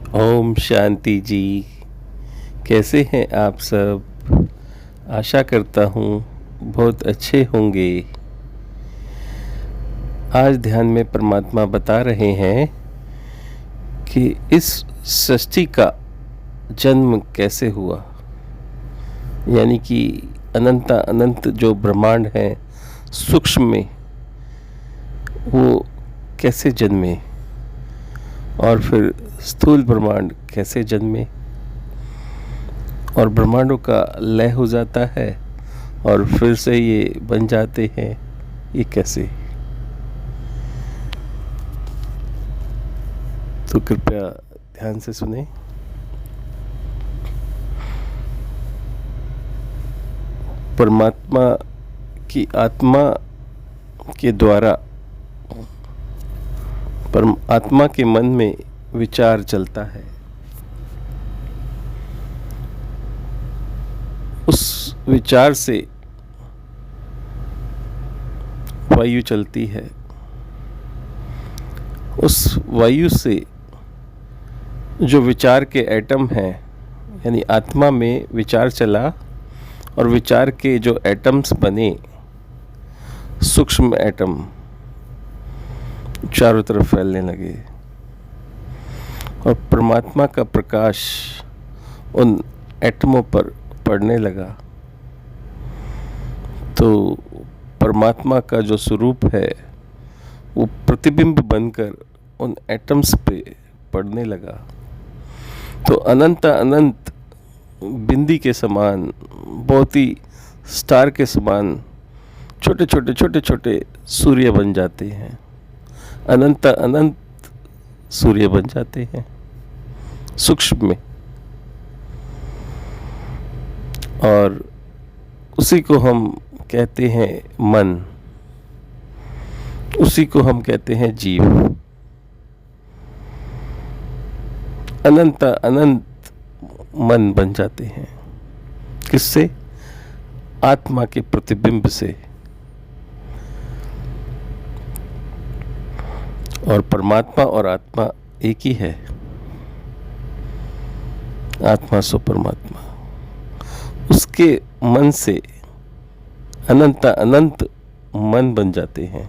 ओम शांति जी। कैसे हैं आप सब? आशा करता हूँ बहुत अच्छे होंगे। आज ध्यान में परमात्मा बता रहे हैं कि इस सृष्टि का जन्म कैसे हुआ, यानी कि अनंत जो ब्रह्मांड है सूक्ष्म में, वो कैसे जन्मे और फिर स्थूल ब्रह्मांड कैसे जन्मे और ब्रह्मांडों का लय हो जाता है और फिर से ये बन जाते हैं, ये कैसे? तो कृपया ध्यान से सुने। परमात्मा की आत्मा के द्वारा आत्मा के मन में विचार चलता है। उस विचार से वायु चलती है। उस वायु से जो विचार के एटम हैं, यानी आत्मा में विचार चला और विचार के जो एटम्स बने, सूक्ष्म एटम चारों तरफ फैलने लगे और परमात्मा का प्रकाश उन एटमों पर पड़ने लगा। तो परमात्मा का जो स्वरूप है वो प्रतिबिंब बनकर उन एटम्स पे पड़ने लगा। तो अनंत बिंदी के समान, बहुत ही स्टार के समान छोटे छोटे सूर्य बन जाते हैं। अनंत सूर्य बन जाते हैं सूक्ष्म में, और उसी को हम कहते हैं मन, उसी को हम कहते हैं जीव। अनंत मन बन जाते हैं। किससे? आत्मा के प्रतिबिंब से। और परमात्मा और आत्मा एक ही है। आत्मा सो परमात्मा। उसके मन से अनंत मन बन जाते हैं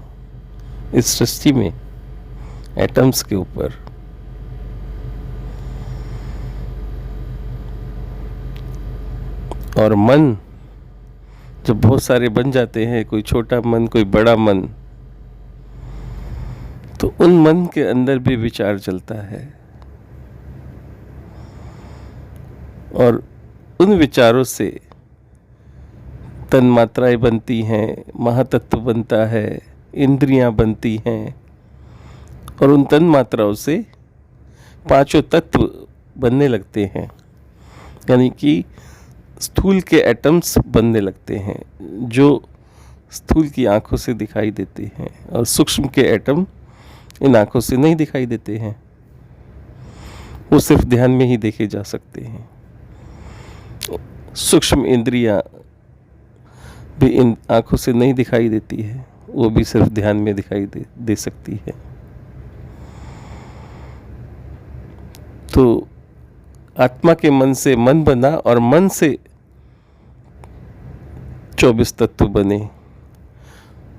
इस सृष्टि में, एटम्स के ऊपर। और मन जब बहुत सारे बन जाते हैं, कोई छोटा मन, कोई बड़ा मन, तो उन मन के अंदर भी विचार चलता है और उन विचारों से तन्मात्राएं बनती हैं, महातत्व बनता है, इंद्रियां बनती हैं, और उन तन्मात्राओं से पांचों तत्व बनने लगते हैं, यानी कि स्थूल के एटम्स बनने लगते हैं जो स्थूल की आंखों से दिखाई देते हैं, और सूक्ष्म के एटम इन आंखों से नहीं दिखाई देते हैं, वो सिर्फ ध्यान में ही देखे जा सकते हैं। सूक्ष्म इंद्रियां भी इन आंखों से नहीं दिखाई देती है, वो भी सिर्फ ध्यान में दिखाई दे सकती है। तो आत्मा के मन से मन बना और मन से 24 तत्व बने,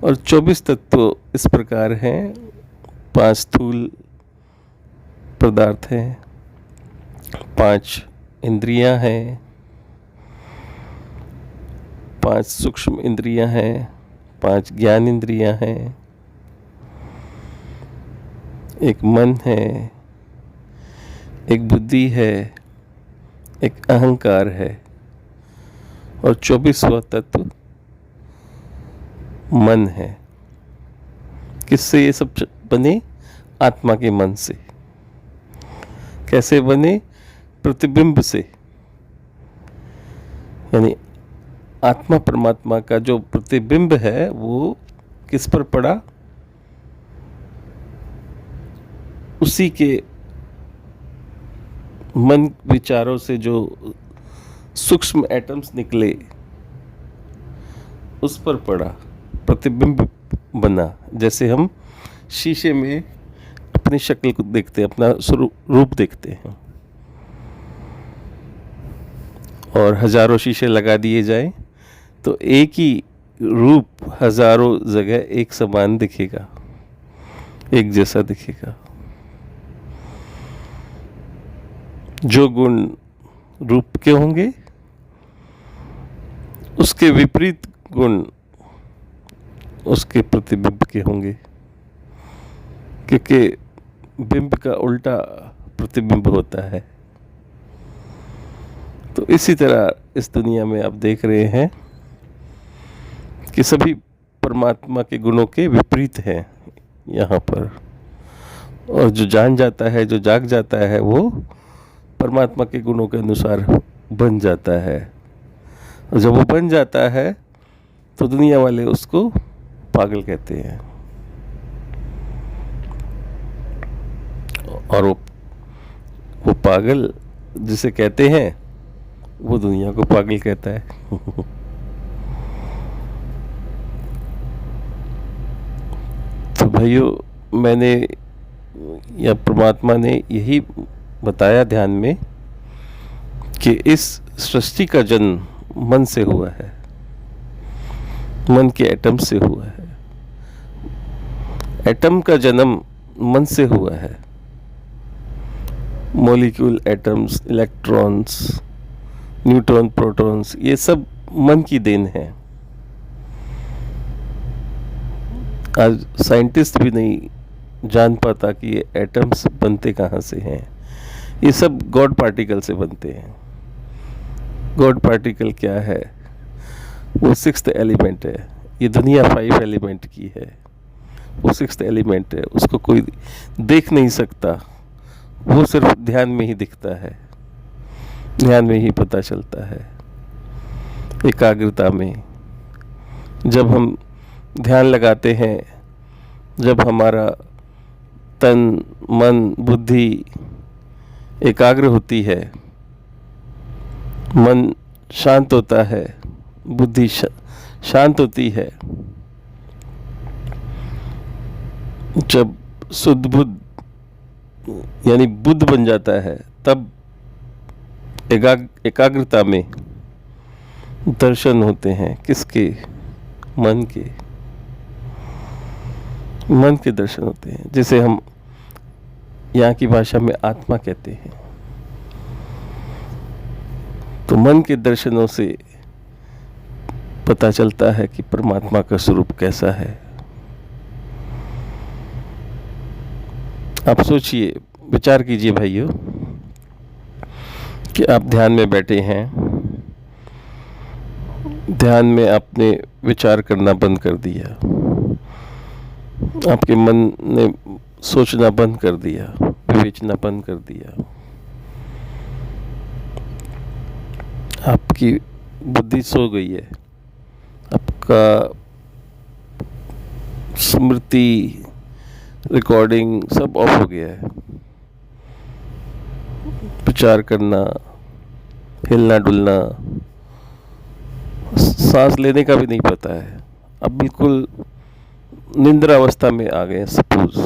और 24 तत्व इस प्रकार हैं। 5 स्थूल पदार्थ हैं, 5 इंद्रियां हैं, 5 सूक्ष्म इंद्रियां हैं, 5 ज्ञान इंद्रियां हैं, एक मन है, एक बुद्धि है, एक अहंकार है, और 24वां तत्व मन है। किससे ये सब बने? आत्मा के मन से। कैसे बने? प्रतिबिंब से। यानी आत्मा परमात्मा का जो प्रतिबिंब है वो किस पर पड़ा? उसी के मन विचारों से जो सूक्ष्म एटम्स निकले उस पर पड़ा, प्रतिबिंब बना। जैसे हम शीशे में अपनी शक्ल को देखते हैं, अपना रूप देखते हैं, और हजारों शीशे लगा दिए जाएं तो एक ही रूप हजारों जगह एक समान दिखेगा, एक जैसा दिखेगा। जो गुण रूप के होंगे उसके विपरीत गुण उसके प्रतिबिंब के होंगे, क्योंकि बिंब का उल्टा प्रतिबिंब होता है। तो इसी तरह इस दुनिया में आप देख रहे हैं कि सभी परमात्मा के गुणों के विपरीत हैं यहाँ पर। और जो जान जाता है, जो जाग जाता है, वो परमात्मा के गुणों के अनुसार बन जाता है। और जब वो बन जाता है तो दुनिया वाले उसको पागल कहते हैं। और वो पागल जिसे कहते हैं वो दुनिया को पागल कहता है। तो भाइयों, मैंने या परमात्मा ने यही बताया ध्यान में कि इस सृष्टि का जन्म मन से हुआ है, मन के एटम से हुआ है। एटम का जन्म मन से हुआ है। Molecule, atoms, electrons, neutron, protons, ये सब मन की देन है। आज साइंटिस्ट भी नहीं जान पाता कि ये एटम्स बनते कहाँ से हैं। ये सब गॉड पार्टिकल से बनते हैं। गॉड पार्टिकल क्या है? वो सिक्स्थ एलिमेंट है। ये दुनिया 5 एलिमेंट की है, वो सिक्स्थ एलिमेंट है। उसको कोई देख नहीं सकता, वो सिर्फ ध्यान में ही दिखता है, ध्यान में ही पता चलता है, एकाग्रता में। जब हम ध्यान लगाते हैं, जब हमारा तन, मन, बुद्धि एकाग्र होती है, मन शांत होता है, बुद्धि शांत होती है, जब शुद्ध बुद्ध यानी बुद्ध बन जाता है, तब एकाग्रता में दर्शन होते हैं। किसके? मन के। मन के दर्शन होते हैं, जिसे हम यहाँ की भाषा में आत्मा कहते हैं। तो मन के दर्शनों से पता चलता है कि परमात्मा का स्वरूप कैसा है। आप सोचिए, विचार कीजिए भाइयों, कि आप ध्यान में बैठे हैं, ध्यान में आपने विचार करना बंद कर दिया, आपके मन ने सोचना बंद कर दिया, विवेचना बंद कर दिया, आपकी बुद्धि सो गई है, आपका स्मृति, रिकॉर्डिंग सब ऑफ हो गया है। विचार करना, हिलना डुलना, सांस लेने का भी नहीं पता है। अब बिल्कुल निंद्रा अवस्था में आ गए, सपोज,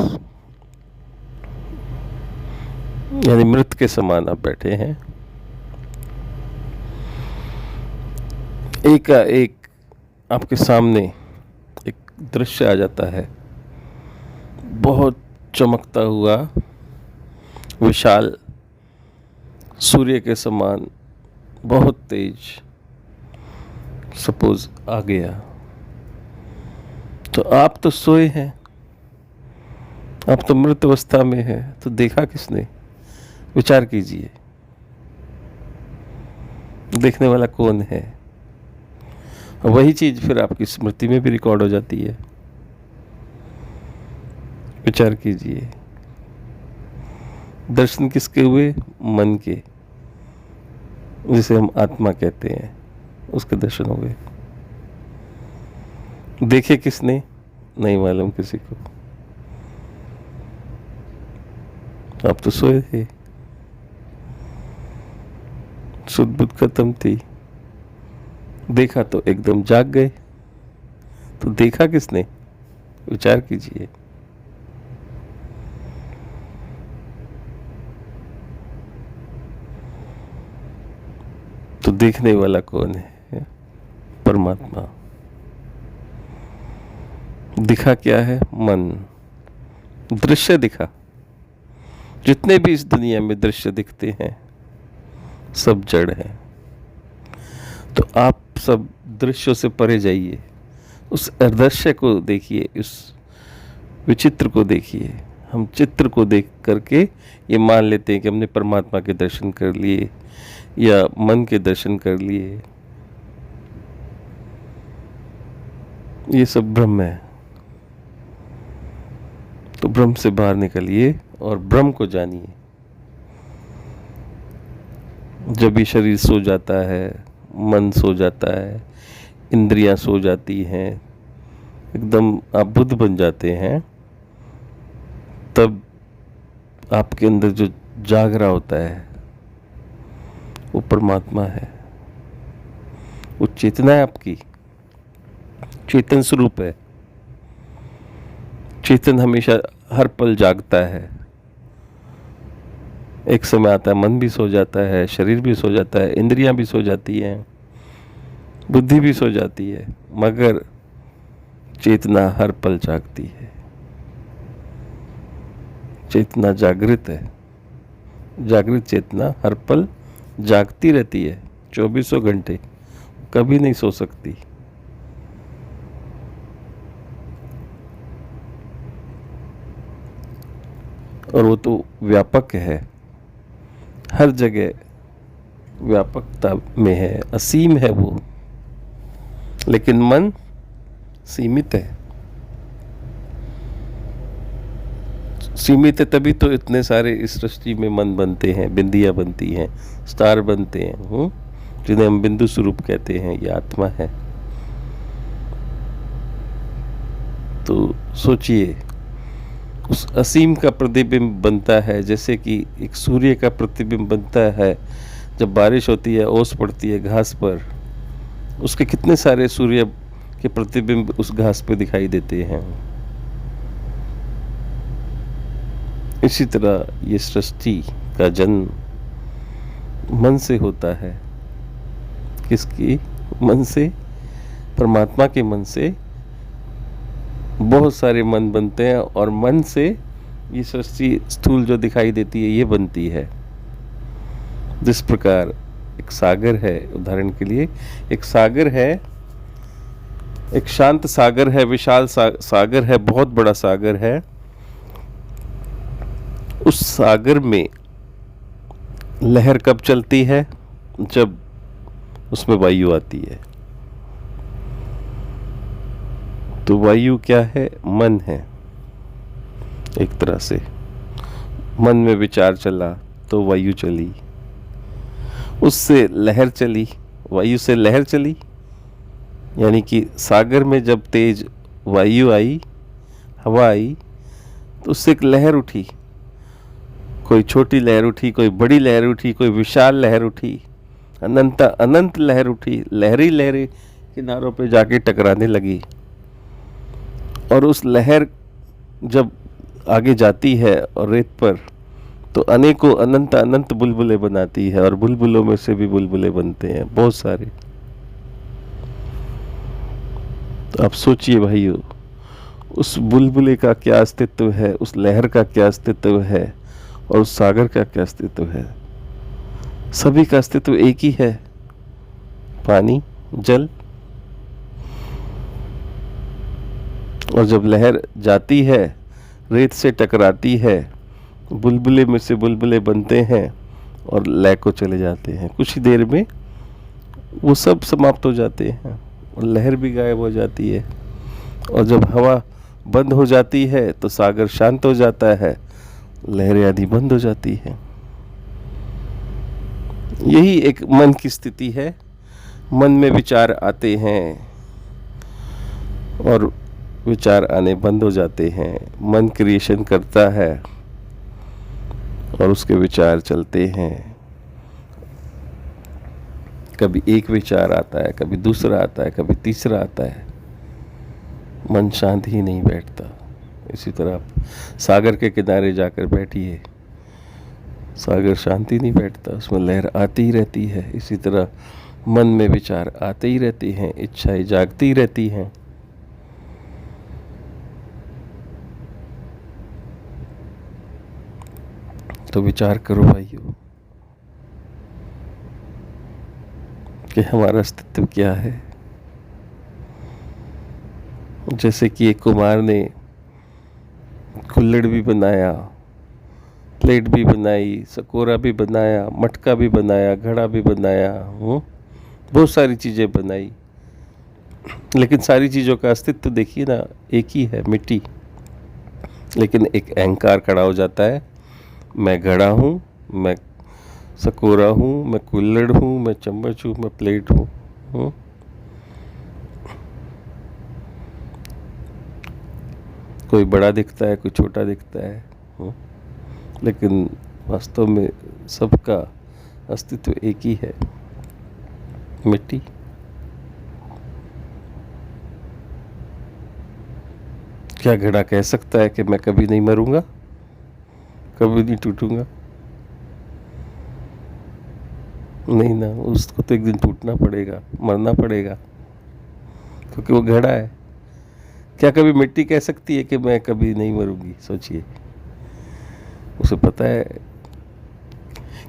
यानी मृत के समान आप बैठे हैं। एक आपके सामने एक दृश्य आ जाता है, बहुत चमकता हुआ, विशाल, सूर्य के समान, बहुत तेज, सपोज आ गया। तो आप तो सोए हैं, आप तो मृत अवस्था में हैं, तो देखा किसने? विचार कीजिए, देखने वाला कौन है? वही चीज फिर आपकी स्मृति में भी रिकॉर्ड हो जाती है। विचार कीजिए, दर्शन किसके हुए? मन के, जिसे हम आत्मा कहते हैं, उसके दर्शन हो गए। देखे किसने? नहीं मालूम किसी को। आप तो सोए थे, शुद्ध बुद्ध खत्म थी, देखा तो एकदम जाग गए। तो देखा किसने? विचार कीजिए। तो देखने वाला कौन है? परमात्मा। दिखा क्या है? मन। दृश्य दिखा। जितने भी इस दुनिया में दृश्य दिखते हैं सब जड़ हैं। तो आप सब दृश्यों से परे जाइए, उस अदृश्य को देखिए, उस विचित्र को देखिए। हम चित्र को देख करके ये मान लेते हैं कि हमने परमात्मा के दर्शन कर लिए या मन के दर्शन कर लिए। ये सब ब्रह्म है। तो ब्रह्म से बाहर निकलिए और ब्रह्म को जानिए। जब ये शरीर सो जाता है, मन सो जाता है, इंद्रियां सो जाती हैं, एकदम आप बुद्ध बन जाते हैं, तब आपके अंदर जो जाग रहा होता है वो परमात्मा है। वो चेतना है, आपकी चेतन स्वरूप है। चेतन हमेशा हर पल जागता है। एक समय आता है मन भी सो जाता है, शरीर भी सो जाता है, इंद्रियां भी सो जाती हैं, बुद्धि भी सो जाती है, मगर चेतना हर पल जागती है। चेतना जागृत है। जागृत चेतना हर पल जागती रहती है, 24 घंटे, कभी नहीं सो सकती। और वो तो व्यापक है, हर जगह व्यापकता में है, असीम है वो। लेकिन मन सीमित है। सीमित है तभी तो इतने सारे इस सृष्टि में मन बनते हैं, बिंदियां बनती हैं, स्टार बनते हैं, जिन्हें हम बिंदु स्वरूप कहते हैं। ये आत्मा है। तो सोचिए, उस असीम का प्रतिबिंब बनता है, जैसे कि एक सूर्य का प्रतिबिंब बनता है। जब बारिश होती है, ओस पड़ती है घास पर, उसके कितने सारे सूर्य के प्रतिबिंब उस घास पे दिखाई देते हैं। इसी तरह ये सृष्टि का जन्म मन से होता है। किसकी? मन से, परमात्मा के मन से। बहुत सारे मन बनते हैं और मन से ये सृष्टि स्थूल जो दिखाई देती है ये बनती है। जिस प्रकार एक सागर है, उदाहरण के लिए एक सागर है, एक शांत सागर है, विशाल सागर है, बहुत बड़ा सागर है। उस सागर में लहर कब चलती है? जब उसमें वायु आती है। तो वायु क्या है? मन है। एक तरह से मन में विचार चला तो वायु चली, उससे लहर चली, वायु से लहर चली। यानी कि सागर में जब तेज वायु आई, हवा आई, तो उससे एक लहर उठी। कोई छोटी लहर उठी, कोई बड़ी लहर उठी, कोई विशाल लहर उठी, अनंत लहर उठी। लहरी लहरें किनारों पे जाके टकराने लगी। और उस लहर जब आगे जाती है और रेत पर, तो अनेकों अनंत बुलबुले बनाती है। और बुलबुलों में से भी बुलबुले बनते हैं बहुत सारे। तो आप सोचिए भाइयों, उस बुलबुले का क्या अस्तित्व है, उस लहर का क्या अस्तित्व है, और उस सागर का क्या अस्तित्व है। सभी का अस्तित्व एक ही है, पानी, जल। और जब लहर जाती है, रेत से टकराती है, बुलबुले में से बुलबुले बनते हैं और लय को चले जाते हैं। कुछ ही देर में वो सब समाप्त हो जाते हैं और लहर भी गायब हो जाती है। और जब हवा बंद हो जाती है तो सागर शांत हो जाता है, लहरें आदि बंद हो जाती हैं। यही एक मन की स्थिति है। मन में विचार आते हैं और विचार आने बंद हो जाते हैं। मन क्रिएशन करता है और उसके विचार चलते हैं। कभी एक विचार आता है, कभी दूसरा आता है, कभी तीसरा आता है। मन शांत ही नहीं बैठता। इसी तरह आप सागर के किनारे जाकर बैठिए, सागर शांति नहीं बैठता, उसमें लहर आती ही रहती है। इसी तरह मन में विचार आते ही रहते हैं, इच्छाएं जागती ही रहती हैं। तो विचार करो भाइयों कि हमारा अस्तित्व क्या है। जैसे कि एक कुम्हार ने कुल्हड़ भी बनाया, प्लेट भी बनाई, सकोरा भी बनाया, मटका भी बनाया, घड़ा भी बनाया, बहुत सारी चीज़ें बनाई, लेकिन सारी चीज़ों का अस्तित्व देखिए ना, एक ही है, मिट्टी। लेकिन एक अहंकार खड़ा हो जाता है, मैं घड़ा हूँ, मैं सकोरा हूँ, मैं कुल्हड़ हूँ, मैं चम्मच हूँ, मैं प्लेट हूँ। कोई बड़ा दिखता है, कोई छोटा दिखता है, लेकिन वास्तव में सबका अस्तित्व एक ही है, मिट्टी। क्या घड़ा कह सकता है कि मैं कभी नहीं मरूंगा, कभी नहीं टूटूंगा? नहीं ना, उसको तो एक दिन टूटना पड़ेगा, मरना पड़ेगा, क्योंकि वो घड़ा है। क्या कभी मिट्टी कह सकती है कि मैं कभी नहीं मरूंगी? सोचिए, उसे पता है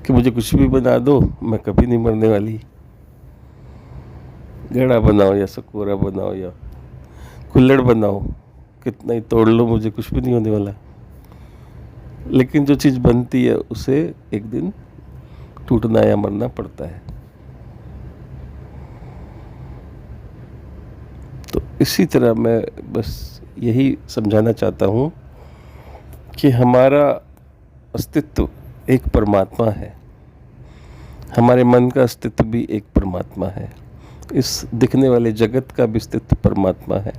कि मुझे कुछ भी बना दो, मैं कभी नहीं मरने वाली। घड़ा बनाओ या सकोरा बनाओ या कुल्हड़ बनाओ, कितना ही तोड़ लो, मुझे कुछ भी नहीं होने वाला। लेकिन जो चीज़ बनती है उसे एक दिन टूटना या मरना पड़ता है। तो इसी तरह मैं बस यही समझाना चाहता हूँ कि हमारा अस्तित्व एक परमात्मा है, हमारे मन का अस्तित्व भी एक परमात्मा है, इस दिखने वाले जगत का भी अस्तित्व परमात्मा है,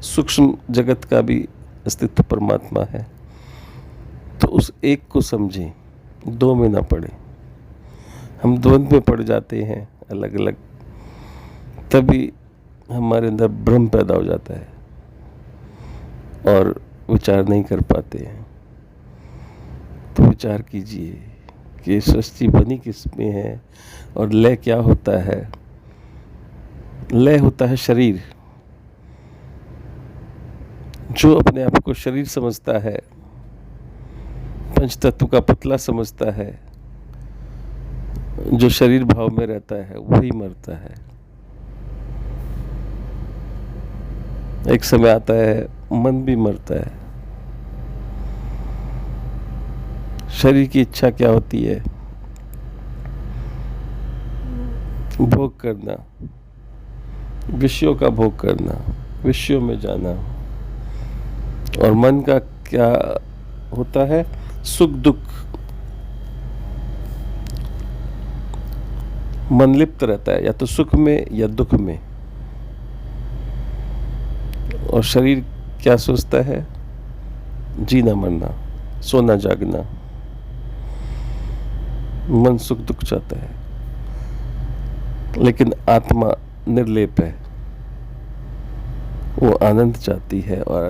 सूक्ष्म जगत का भी अस्तित्व परमात्मा है। तो उस एक को समझें, दो में ना पड़े। हम द्वंद्व में पड़ जाते हैं अलग अलग, तभी हमारे अंदर भ्रम पैदा हो जाता है और विचार नहीं कर पाते हैं। तो विचार कीजिए कि सृष्टि बनी किस में है और लय क्या होता है। लय होता है शरीर। जो अपने आप को शरीर समझता है, पंच तत्व का पुतला समझता है, जो शरीर भाव में रहता है वही मरता है। एक समय आता है मन भी मरता है। शरीर की इच्छा क्या होती है? भोग करना, विषयों का भोग करना, विषयों में जाना। और मन का क्या होता है? सुख दुख। मन लिप्त रहता है या तो सुख में या दुख में। और शरीर क्या सोचता है? जीना मरना, सोना जागना। मन सुख दुख चाहता है, लेकिन आत्मा निर्लेप है, वो आनंद चाहती है और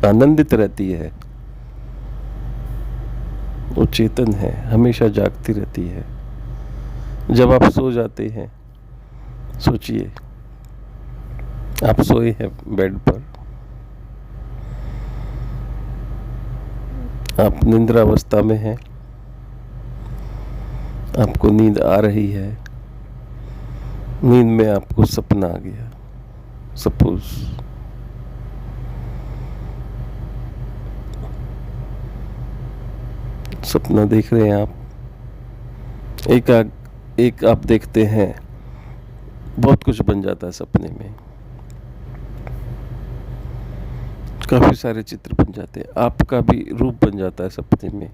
आनंदित रहती है। वो चेतन है, हमेशा जागती रहती है। जब आप सो जाते हैं, सोचिए आप सोए हैं बेड पर, आप निद्रावस्था में हैं, आपको नींद आ रही है, नींद में आपको सपना आ गया। सपोज सपना देख रहे हैं आप, एक आप देखते हैं, बहुत कुछ बन जाता है सपने में, काफी सारे चित्र बन जाते हैं, आपका भी रूप बन जाता है सपने में,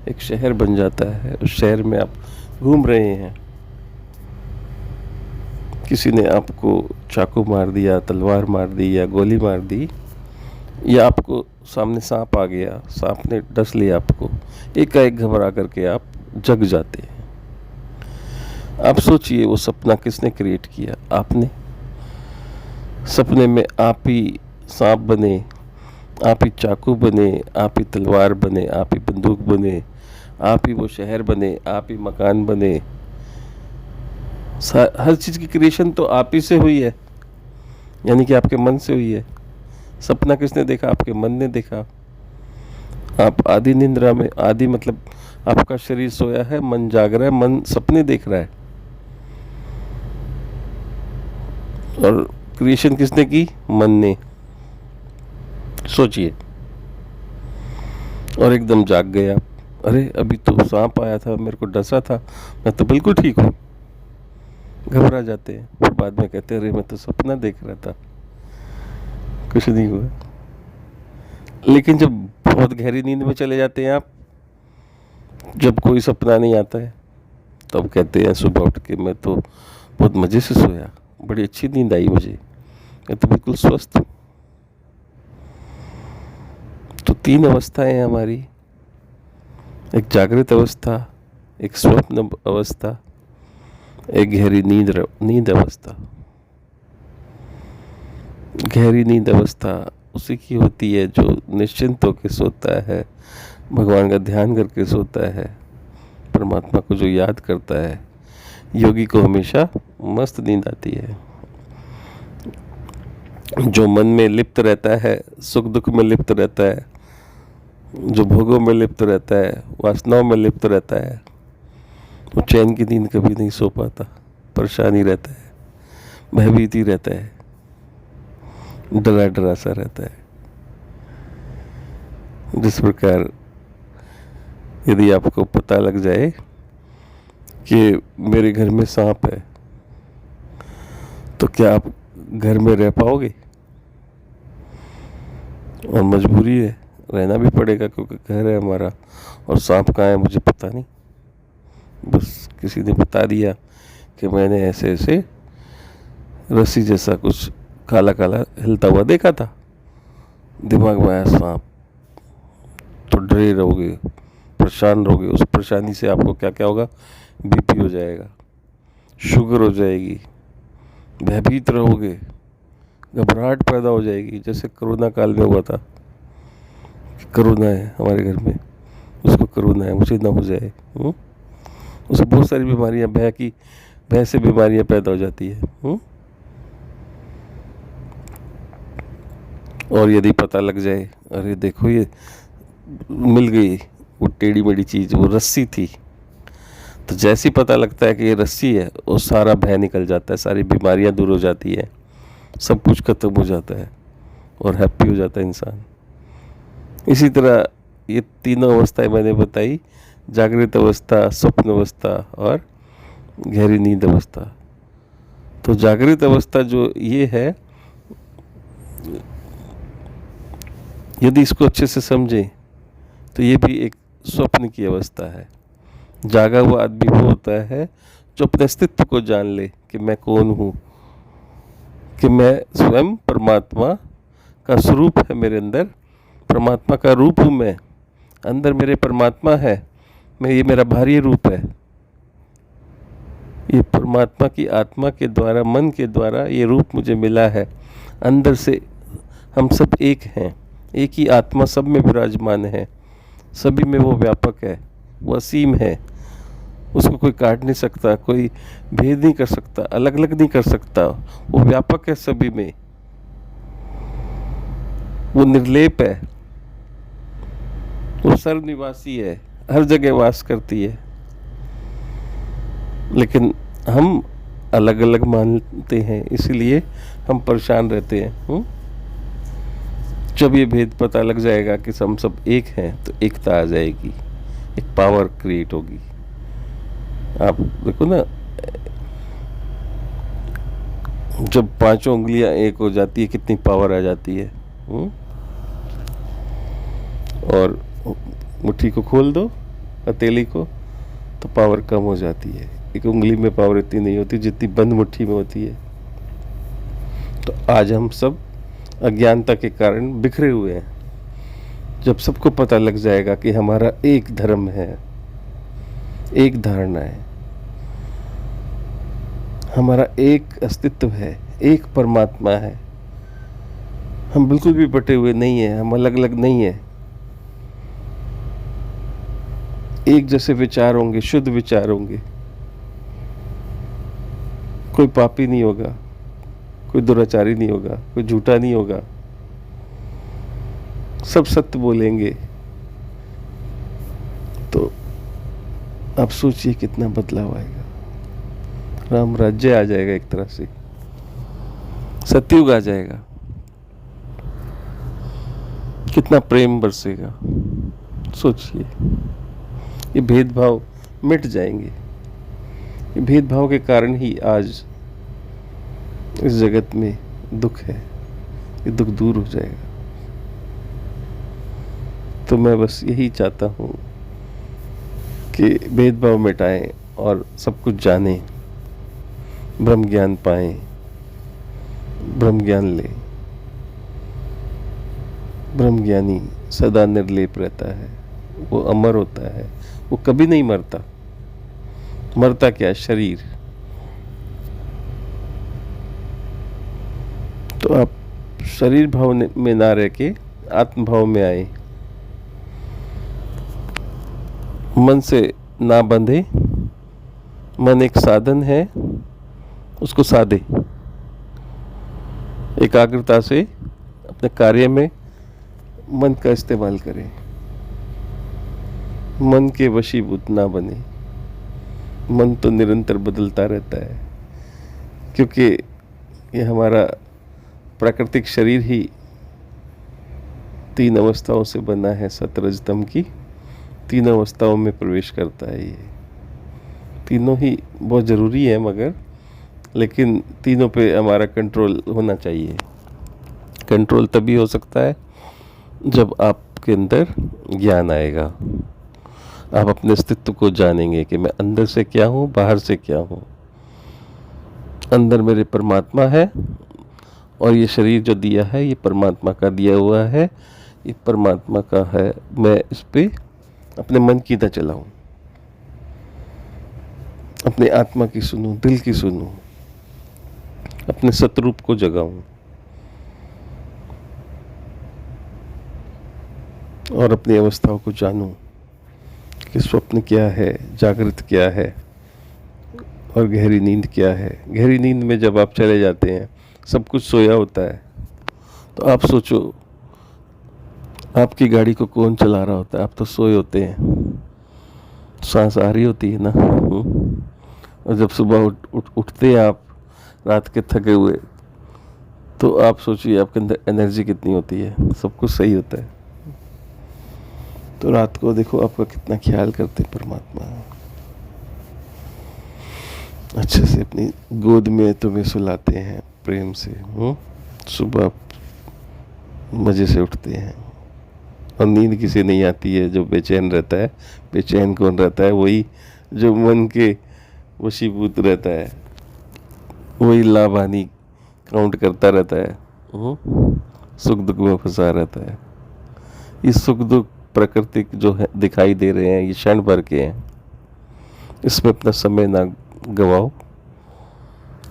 एक शहर बन जाता है, उस शहर में आप घूम रहे हैं, किसी ने आपको चाकू मार दिया, तलवार मार दी या गोली मार दी, या आपको सामने सांप आ गया, सांप ने डस लिया आपको, एकाएक घबरा करके आप जग जाते हैं। आप सोचिए वो सपना किसने क्रिएट किया? आपने। सपने में आप ही सांप बने, आप ही चाकू बने, आप ही तलवार बने, आप ही बंदूक बने, आप ही वो शहर बने, आप ही मकान बने। हर चीज़ की क्रिएशन तो आप ही से हुई है, यानी कि आपके मन से हुई है। सपना किसने देखा? आपके मन ने देखा। आप आदि निद्रा में, आदि मतलब आपका शरीर सोया है, मन जाग रहा है, मन सपने देख रहा है। और क्रिएशन किसने की? मन ने। सोचिए। और एकदम जाग गए आप। अरे अभी तो सांप आया था, मेरे को डसा था, मैं तो बिल्कुल ठीक हूँ। घबरा जाते हैं, फिर बाद में कहते हैं अरे मैं तो सपना देख रहा था, कुछ नहीं हुआ। लेकिन जब बहुत गहरी नींद में चले जाते हैं आप, जब कोई सपना नहीं आता है, तब कहते हैं सुबह उठ के मैं तो बहुत मज़े से सोया, बड़ी अच्छी नींद आई मुझे, मैं तो बिल्कुल स्वस्थ हूँ। तो 3 अवस्थाएं हैं हमारी, एक जागृत अवस्था, एक स्वप्न अवस्था, एक गहरी नींद अवस्था। गहरी नींद अवस्था उसी की होती है जो निश्चिंत होकर सोता है, भगवान का ध्यान करके सोता है, परमात्मा को जो याद करता है। योगी को हमेशा मस्त नींद आती है। जो मन में लिप्त रहता है, सुख दुख में लिप्त रहता है, जो भोगों में लिप्त रहता है, वासनाओं में लिप्त रहता है, वो चैन की नींद कभी नहीं सो पाता, परेशान ही रहता है, भयभीत ही रहता है, डरा डरा सा रहता है। जिस प्रकार यदि आपको पता लग जाए कि मेरे घर में सांप है, तो क्या आप घर में रह पाओगे? और मजबूरी है, रहना भी पड़ेगा, क्योंकि घर है हमारा और सांप कहाँ है मुझे पता नहीं। बस किसी ने बता दिया कि मैंने ऐसे ऐसे रस्सी जैसा कुछ काला काला हिलता हुआ देखा था, दिमाग में आया सांप, तो डरे रहोगे, परेशान रहोगे। उस परेशानी से आपको क्या क्या होगा? बीपी हो जाएगा, शुगर हो जाएगी, भयभीत रहोगे, घबराहट पैदा हो जाएगी, जैसे कोरोना काल में हुआ था। कोरोना है हमारे घर में, उसको कोरोना है, मुझे ना हो जाए। उससे बहुत सारी बीमारियां, भय से बीमारियां पैदा हो जाती है। और यदि पता लग जाए अरे देखो ये मिल गई वो टेढ़ी मेढ़ी चीज़, वो रस्सी थी, तो जैसे ही पता लगता है कि ये रस्सी है, वो सारा भय निकल जाता है, सारी बीमारियां दूर हो जाती है, सब कुछ खत्म हो जाता है और हैप्पी हो जाता है इंसान। इसी तरह ये तीनों अवस्थाएं मैंने बताई, जागृत अवस्था, स्वप्न अवस्था और गहरी नींद अवस्था। तो जागृत अवस्था जो ये है, यदि इसको अच्छे से समझें तो ये भी एक स्वप्न की अवस्था है। जागा हुआ आदमी वो होता है जो अपने अस्तित्व को जान ले कि मैं कौन हूँ, कि मैं स्वयं परमात्मा का स्वरूप है मेरे अंदर, परमात्मा का रूप हूँ मैं, अंदर मेरे परमात्मा है, ये मेरा बाहरी रूप है। ये परमात्मा की आत्मा के द्वारा, मन के द्वारा ये रूप मुझे मिला है। अंदर से हम सब एक हैं, एक ही आत्मा सब में विराजमान है, सभी में वो व्यापक है, वो असीम है, उसको कोई काट नहीं सकता, कोई भेद नहीं कर सकता, अलग अलग नहीं कर सकता, वो व्यापक है सभी में, वो निर्लेप है, वो सर्वनिवासी है, हर जगह वास करती है। लेकिन हम अलग अलग मानते हैं, इसलिए हम परेशान रहते हैं। जब ये भेद पता लग जाएगा कि हम सब एक हैं, तो एकता आ जाएगी, एक पावर क्रिएट होगी। आप देखो ना, जब 5 उंगलियां एक हो जाती है, कितनी पावर आ जाती है। और मुट्ठी को खोल दो, हथेली को, तो पावर कम हो जाती है। एक उंगली में पावर इतनी नहीं होती जितनी बंद मुट्ठी में होती है। तो आज हम सब अज्ञानता के कारण बिखरे हुए हैं। जब सबको पता लग जाएगा कि हमारा एक धर्म है, एक धारणा है, हमारा एक अस्तित्व है, एक परमात्मा है, हम बिल्कुल भी बटे हुए नहीं हैं, हम अलग अलग नहीं हैं, एक जैसे विचार होंगे, शुद्ध विचार होंगे। कोई पापी नहीं होगा, कोई दुराचारी नहीं होगा, कोई झूठा नहीं होगा, सब सत्य बोलेंगे। तो आप सोचिए कितना बदलाव आएगा। राम राज्य आ जाएगा, एक तरह से सतयुग आ जाएगा। कितना प्रेम बरसेगा, सोचिए। ये भेदभाव मिट जाएंगे। ये भेदभाव के कारण ही आज इस जगत में दुख है। ये दुख दूर हो जाएगा। तो मैं बस यही चाहता हूँ कि भेदभाव मिटाएं और सब कुछ जानें, ब्रह्म ज्ञान पाएं, ब्रह्म ज्ञान लें। ब्रह्म ज्ञानी सदा निर्लेप रहता है, वो अमर होता है, वो कभी नहीं मरता। मरता क्या, शरीर। तो आप शरीर भाव में ना रह के आत्म भाव में आए। मन से ना बंधे। मन एक साधन है, उसको साधे। एकाग्रता से अपने कार्य में मन का इस्तेमाल करें। मन के वशीभूत ना बने। मन तो निरंतर बदलता रहता है, क्योंकि ये हमारा प्राकृतिक शरीर ही 3 अवस्थाओं से बना है। सत रज तम की 3 अवस्थाओं में प्रवेश करता है। ये तीनों ही बहुत ज़रूरी है, मगर लेकिन तीनों पे हमारा कंट्रोल होना चाहिए। कंट्रोल तभी हो सकता है जब आपके अंदर ज्ञान आएगा। आप अपने अस्तित्व को जानेंगे कि मैं अंदर से क्या हूँ, बाहर से क्या हूँ। अंदर मेरे परमात्मा है, और ये शरीर जो दिया है ये परमात्मा का दिया हुआ है, ये परमात्मा का है। मैं इस पे अपने मन की न चलाऊं, अपने आत्मा की सुनूं, दिल की सुनूं, अपने सतरूप को जगाऊं और अपनी अवस्थाओं को जानूं कि स्वप्न क्या है, जागृत क्या है और गहरी नींद क्या है। गहरी नींद में जब आप चले जाते हैं, सब कुछ सोया होता है। तो आप सोचो, आपकी गाड़ी को कौन चला रहा होता है? आप तो सोए होते हैं, सांस आ रही होती है ना। और जब सुबह उठते हैं आप रात के थके हुए, तो आप सोचिए आपके अंदर एनर्जी कितनी होती है। सब कुछ सही होता है। तो रात को देखो आपका कितना ख्याल करते परमात्मा। अच्छे से अपनी गोद में तुम्हें सुलाते हैं प्रेम से। सुबह मज़े से उठते हैं, और नींद किसी नहीं आती है। जो बेचैन रहता है, बेचैन कौन रहता है? वही जो मन के वशीभूत रहता है, वही लाभ हानि काउंट करता रहता है, सुख दुख में फंसा रहता है। ये सुख दुख प्राकृतिक जो है दिखाई दे रहे हैं, ये क्षण भर के हैं। इसमें अपना समय ना गवाओ।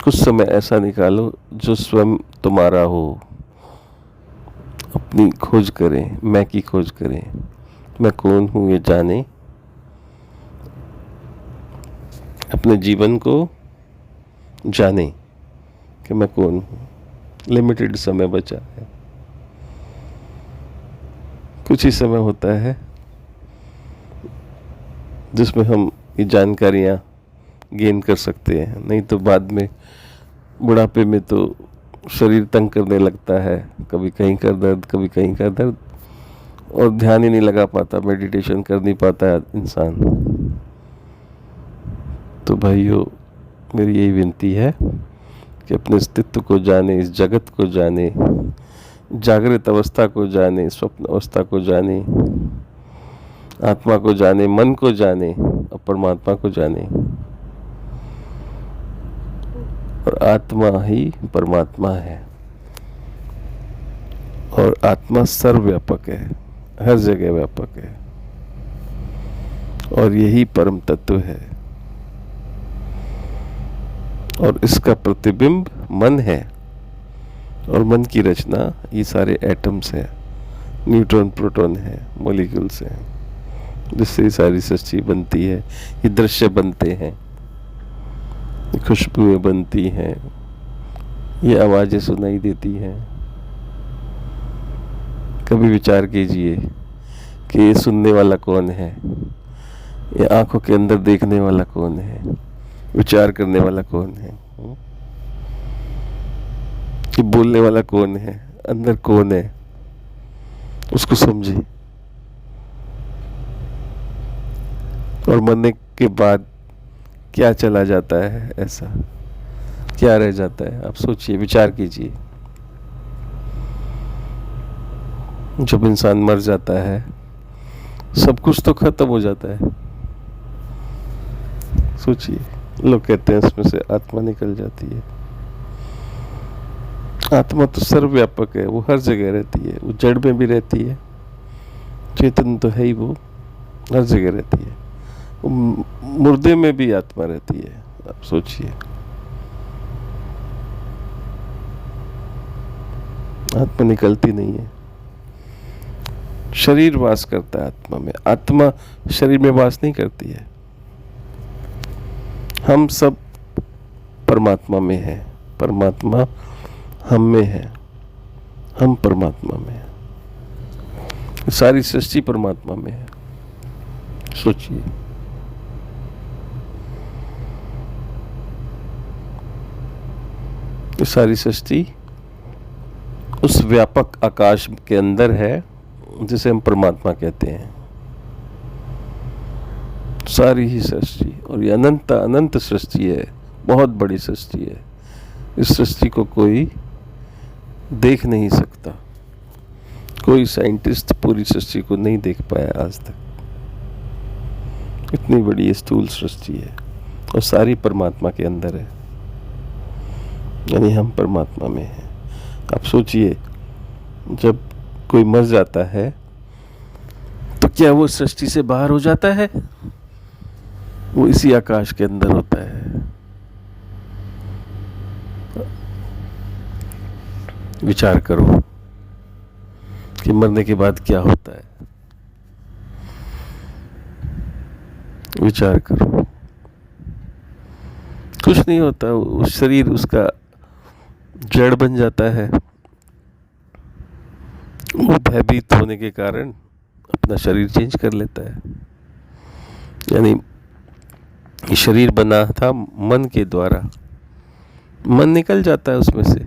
कुछ समय ऐसा निकालो जो स्वयं तुम्हारा हो। अपनी खोज करें, मैं की खोज करें। मैं कौन हूँ ये जाने। अपने जीवन को जाने कि मैं कौन हूँ। लिमिटेड समय बचा है, कुछ ही समय होता है जिसमें हम ये जानकारियाँ गेन कर सकते हैं। नहीं तो बाद में बुढ़ापे में तो शरीर तंग करने लगता है। कभी कहीं का दर्द, कभी कहीं का दर्द, और ध्यान ही नहीं लगा पाता, मेडिटेशन कर नहीं पाता है इंसान। तो भाइयों, मेरी यही विनती है कि अपने अस्तित्व को जाने, इस जगत को जाने, जागृत अवस्था को जाने, स्वप्न अवस्था को जाने, आत्मा को जाने, मन को जाने और परमात्मा को जाने। और आत्मा ही परमात्मा है, और आत्मा सर्वव्यापक है, हर जगह व्यापक है, और यही परम तत्व है। और इसका प्रतिबिंब मन है, और मन की रचना ये सारे एटम्स हैं, न्यूट्रॉन प्रोटॉन है, मॉलिक्यूल्स हैं। जिससे ये सारी सृष्टि बनती है, ये दृश्य बनते हैं, ये खुशबुएं बनती हैं, ये आवाज़ें सुनाई देती हैं। कभी विचार कीजिए कि ये सुनने वाला कौन है, ये आंखों के अंदर देखने वाला कौन है, विचार करने वाला कौन है, कि बोलने वाला कौन है, अंदर कौन है, उसको समझिए। और मरने के बाद क्या चला जाता है, ऐसा क्या रह जाता है, आप सोचिए, विचार कीजिए। जब इंसान मर जाता है सब कुछ तो खत्म हो जाता है। सोचिए, लोग कहते हैं इसमें से आत्मा निकल जाती है। आत्मा तो सर्वव्यापक है, वो हर जगह रहती है, वो जड़ में भी रहती है, चेतन तो है ही, वो हर जगह रहती है। वो मुर्दे में भी आत्मा रहती है, आप सोचिए। आत्मा निकलती नहीं है, शरीर वास करता है आत्मा में, आत्मा शरीर में वास नहीं करती है। हम सब परमात्मा में हैं, परमात्मा हम में है, हम परमात्मा में है, सारी सृष्टि परमात्मा में है। सोचिए, ये सारी सृष्टि उस व्यापक आकाश के अंदर है जिसे हम परमात्मा कहते हैं। सारी ही सृष्टि, और ये अनंत अनंत सृष्टि है, बहुत बड़ी सृष्टि है। इस सृष्टि को कोई देख नहीं सकता, कोई साइंटिस्ट पूरी सृष्टि को नहीं देख पाया आज तक। इतनी बड़ी स्थूल सृष्टि है और सारी परमात्मा के अंदर है, यानी हम परमात्मा में हैं। आप सोचिए, जब कोई मर जाता है तो क्या वो सृष्टि से बाहर हो जाता है? वो इसी आकाश के अंदर होता है। विचार करो कि मरने के बाद क्या होता है। विचार करो, कुछ नहीं होता। उस शरीर उसका जड़ बन जाता है। वो भयभीत होने के कारण अपना शरीर चेंज कर लेता है। यानी ये शरीर बना था मन के द्वारा, मन निकल जाता है उसमें से।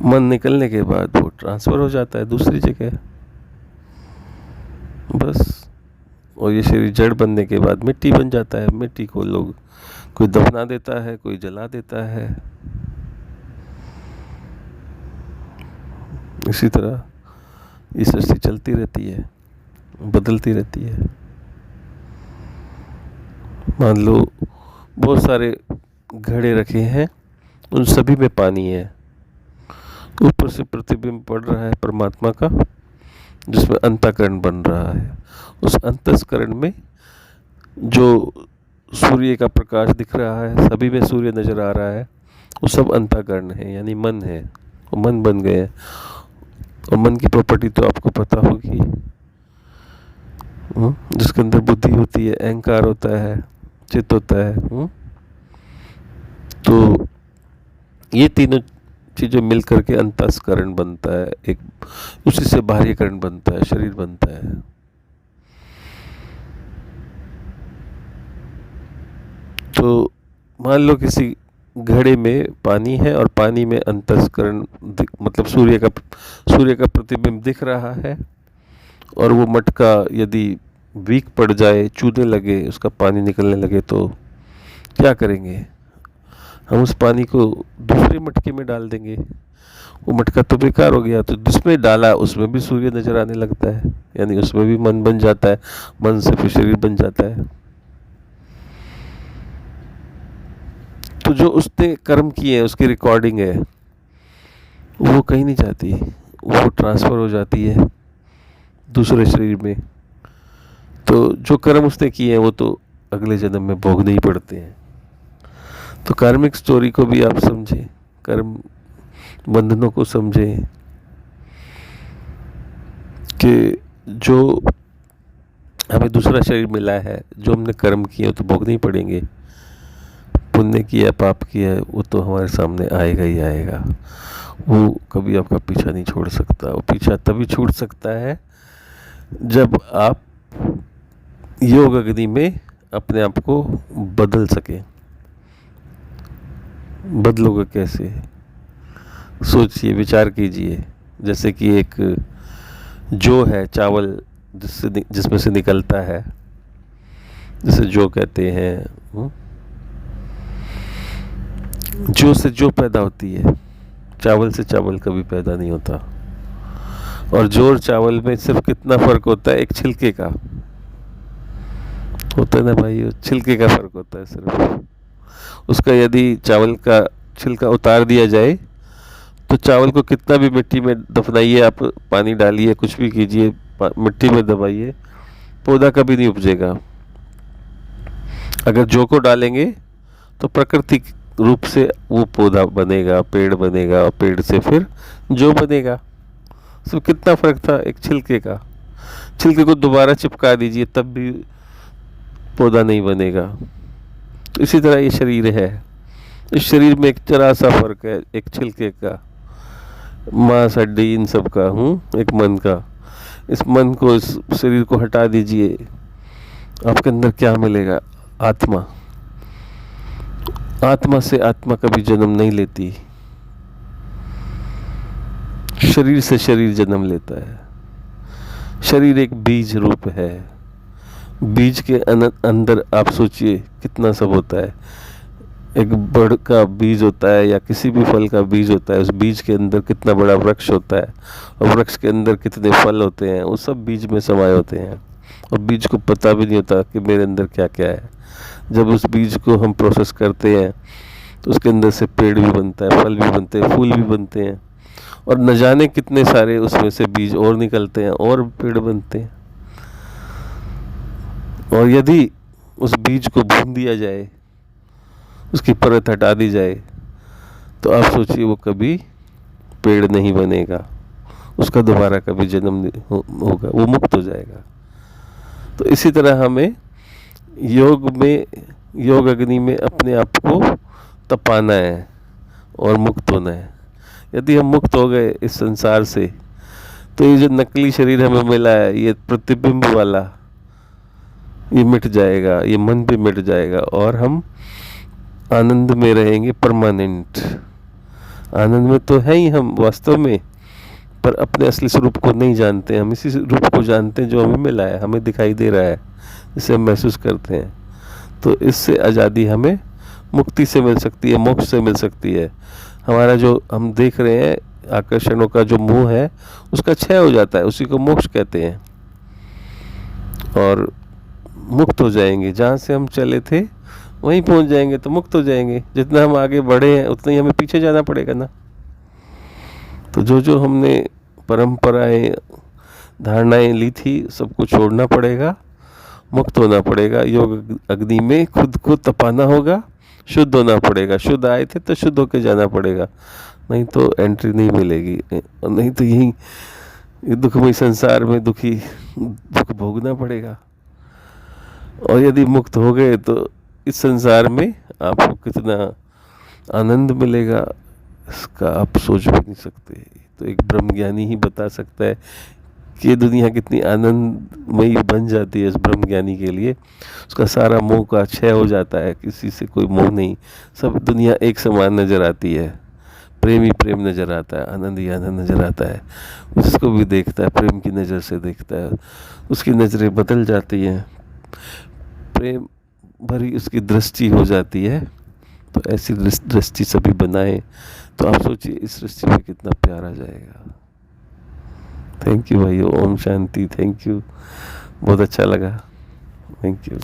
मन निकलने के बाद वो ट्रांसफर हो जाता है दूसरी जगह, बस। और ये शरीर जड़ बनने के बाद मिट्टी बन जाता है। मिट्टी को लोग कोई दफना देता है, कोई जला देता है। इसी तरह ये सृष्टि चलती रहती है, बदलती रहती है। मान लो बहुत सारे घड़े रखे हैं, उन सभी में पानी है। ऊपर से प्रतिबिंब पड़ रहा है परमात्मा का, जिसमें अंतःकरण बन रहा है। उस अंतःकरण में जो सूर्य का प्रकाश दिख रहा है, सभी में सूर्य नजर आ रहा है, वो सब अंतःकरण है, यानी मन है। वो मन बन गए हैं। और मन की प्रॉपर्टी तो आपको पता होगी, जिसके अंदर बुद्धि होती है, अहंकार होता है, चित्त होता है। तो ये तीनों चीज़ें मिल करके अंतःकरण बनता है, एक उसी से बाह्यकरण बनता है, शरीर बनता है। तो मान लो किसी घड़े में पानी है और पानी में अंतःकरण मतलब सूर्य का प्रतिबिंब दिख रहा है, और वो मटका यदि वीक पड़ जाए, चूने लगे, उसका पानी निकलने लगे, तो क्या करेंगे? हम उस पानी को दूसरे मटके में डाल देंगे। वो मटका तो बेकार हो गया। तो जिसमें डाला उसमें भी सूर्य नजर आने लगता है, यानी उसमें भी मन बन जाता है। मन से फिर शरीर बन जाता है। तो जो उसने कर्म किए हैं, उसकी रिकॉर्डिंग है, वो कहीं नहीं जाती, वो ट्रांसफ़र हो जाती है दूसरे शरीर में। तो जो कर्म उसने किए हैं वो तो अगले जन्म में भोगने ही पड़ते हैं। तो कार्मिक स्टोरी को भी आप समझें, कर्म बंधनों को समझें कि जो हमें दूसरा शरीर मिला है, जो हमने कर्म किए वो तो भोगने ही पड़ेंगे। पुण्य किया पाप किया वो तो हमारे सामने आएगा ही आएगा, वो कभी आपका पीछा नहीं छोड़ सकता। वो पीछा तभी छूट सकता है जब आप योग अग्नि में अपने आप को बदल सके। बदलोगे कैसे? सोचिए, विचार कीजिए। जैसे कि एक जौ है, चावल जिसमें से निकलता है, जिसे जौ कहते हैं। जौ से जौ पैदा होती है, चावल से चावल कभी पैदा नहीं होता। और जौ और चावल में सिर्फ कितना फर्क होता है? एक छिलके का होता है ना भाई, छिलके का फर्क होता है सिर्फ। उसका यदि चावल का छिलका उतार दिया जाए तो चावल को कितना भी मिट्टी में दफनाइए आप, पानी डालिए, कुछ भी कीजिए, मिट्टी में दबाइए, पौधा कभी नहीं उपजेगा। अगर जौ को डालेंगे तो प्राकृतिक रूप से वो पौधा बनेगा, पेड़ बनेगा, और पेड़ से फिर जौ बनेगा। सिर्फ कितना फर्क था? एक छिलके का। छिलके को दोबारा चिपका दीजिए तब भी पौधा नहीं बनेगा। तो इसी तरह ये शरीर है। इस शरीर में एक जरा सा फर्क है, एक छिलके का, मांस हड्डी इन सब का, एक मन का। इस मन को, इस शरीर को हटा दीजिए, आपके अंदर क्या मिलेगा? आत्मा। आत्मा से आत्मा कभी जन्म नहीं लेती, शरीर से शरीर जन्म लेता है। शरीर एक बीज रूप है। बीज के अंदर आप सोचिए कितना सब होता है। एक बड़ का बीज होता है या किसी भी फल का बीज होता है, उस बीज के अंदर कितना बड़ा वृक्ष होता है, और वृक्ष के अंदर कितने फल होते हैं, वो सब बीज में समाये होते हैं। और बीज को पता भी नहीं होता कि मेरे अंदर क्या क्या है। जब उस बीज को हम प्रोसेस करते हैं तो उसके अंदर से पेड़ भी बनता है, फल भी बनते हैं, फूल भी बनते हैं, और न जाने कितने सारे उसमें से बीज और निकलते हैं और पेड़ बनते हैं। और यदि उस बीज को भून दिया जाए, उसकी परत हटा दी जाए, तो आप सोचिए वो कभी पेड़ नहीं बनेगा, उसका दोबारा कभी जन्म नहीं होगा, वो मुक्त हो जाएगा। तो इसी तरह हमें योग अग्नि में अपने आप को तपाना है और मुक्त होना है। यदि हम मुक्त हो गए इस संसार से, तो ये जो नकली शरीर हमें मिला है, ये प्रतिबिंब वाला, ये मिट जाएगा, ये मन भी मिट जाएगा, और हम आनंद में रहेंगे परमानेंट। आनंद में तो है ही हम वास्तव में, पर अपने असली स्वरूप को नहीं जानते। हम इसी रूप को जानते हैं जो हमें मिला है, हमें दिखाई दे रहा है, जिसे हम महसूस करते हैं। तो इससे आज़ादी हमें मुक्ति से मिल सकती है, मोक्ष से मिल सकती है। हमारा जो हम देख रहे हैं आकर्षणों का जो मोह है, उसका क्षय हो जाता है, उसी को मोक्ष कहते हैं। और मुक्त हो जाएंगे, जहाँ से हम चले थे वहीं पहुँच जाएंगे, तो मुक्त हो जाएंगे। जितना हम आगे बढ़े हैं उतना ही हमें पीछे जाना पड़ेगा ना। तो जो हमने परंपराएं, धारणाएं ली थी, सबको छोड़ना पड़ेगा, मुक्त होना पड़ेगा। योग अग्नि में खुद को तपाना होगा, शुद्ध होना पड़ेगा। शुद्ध आए थे तो शुद्ध होके जाना पड़ेगा, नहीं तो एंट्री नहीं मिलेगी। और नहीं तो यही दुखमय संसार में दुख भोगना पड़ेगा। और यदि मुक्त हो गए तो इस संसार में आपको कितना आनंद मिलेगा, इसका आप सोच भी नहीं सकते। तो एक ब्रह्मज्ञानी ही बता सकता है कि ये दुनिया कितनी आनंदमयी बन जाती है। इस ब्रह्मज्ञानी के लिए उसका सारा मोह का क्षय हो जाता है, किसी से कोई मोह नहीं, सब दुनिया एक समान नज़र आती है। प्रेम ही प्रेम नज़र आता है, आनंद ही आनंद नज़र आता है। जिसको भी देखता है प्रेम की नज़र से देखता है, उसकी नज़रें बदल जाती हैं, प्रेम भरी उसकी दृष्टि हो जाती है। तो ऐसी दृष्टि सभी बनाए, तो आप सोचिए इस दृष्टि में कितना प्यार आ जाएगा। थैंक यू भाई, ओम शांति। थैंक यू, बहुत अच्छा लगा। Thank you.